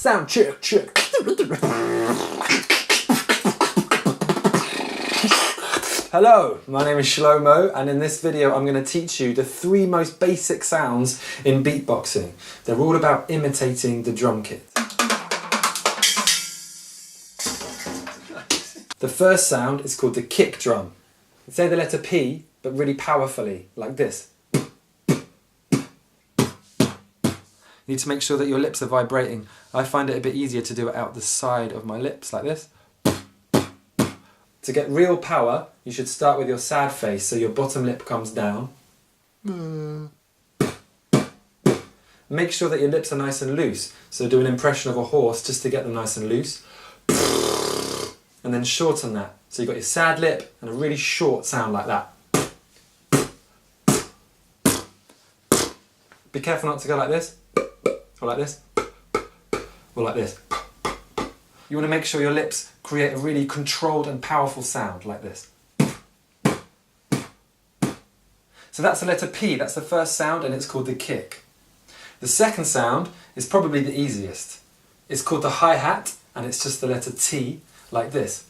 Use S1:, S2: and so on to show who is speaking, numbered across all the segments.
S1: Sound check, check. Hello, my name is Shlomo, and in this video I'm going to teach you the 3 most basic sounds in beatboxing. They're all about imitating the drum kit. The first sound is called the kick drum. Say the letter P, but really powerfully, like this. You need to make sure that your lips are vibrating. I find it a bit easier to do it out the side of my lips, like this. To get real power, you should start with your sad face, so your bottom lip comes down. Make sure that your lips are nice and loose, so do an impression of a horse just to get them nice and loose. And then shorten that, so you've got your sad lip and a really short sound like that. Be careful not to go like this, or like this, or like this. You want to make sure your lips create a really controlled and powerful sound like this. So that's the letter P, that's the first sound, and it's called the kick. The second sound is probably the easiest. It's called the hi-hat, and it's just the letter T, like this.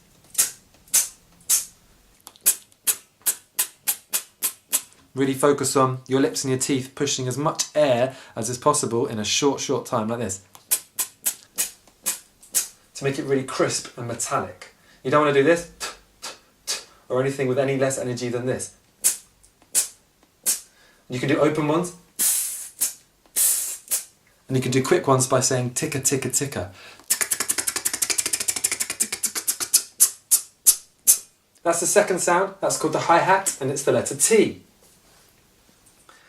S1: Really focus on your lips and your teeth pushing as much air as is possible in a short time, like this. To make it really crisp and metallic. You don't want to do this, or anything with any less energy than this. You can do open ones, and you can do quick ones by saying ticka ticka ticka. That's the second sound, that's called the hi-hat, and it's the letter T.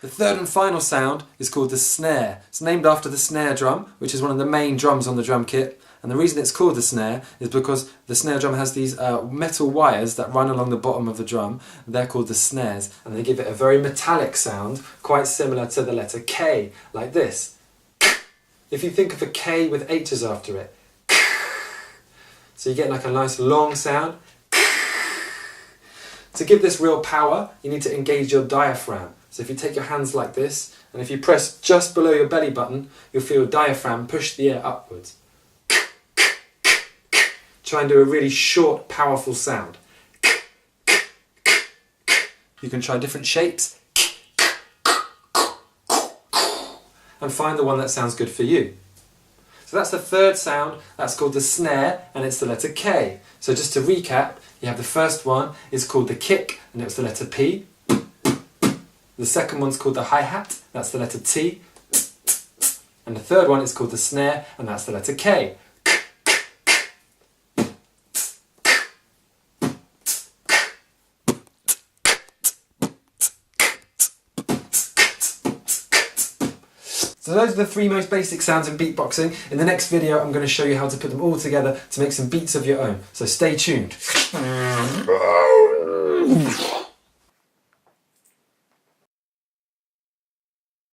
S1: The third and final sound is called the snare. It's named after the snare drum, which is one of the main drums on the drum kit. And the reason it's called the snare is because the snare drum has these metal wires that run along the bottom of the drum. They're called the snares, and they give it a very metallic sound, quite similar to the letter K, like this. If you think of a K with H's after it, so you get like a nice long sound. To give this real power, you need to engage your diaphragm. So if you take your hands like this, and if you press just below your belly button, you'll feel your diaphragm push the air upwards. Try and do a really short, powerful sound. You can try different shapes, and find the one that sounds good for you. So that's the third sound, that's called the snare, and it's the letter K. So just to recap, you have the first one is called the kick, and it's the letter P. The second one's called the hi-hat, that's the letter T. And the third one is called the snare, and that's the letter K. So those are the 3 most basic sounds in beatboxing. In the next video I'm going to show you how to put them all together to make some beats of your own. So stay tuned.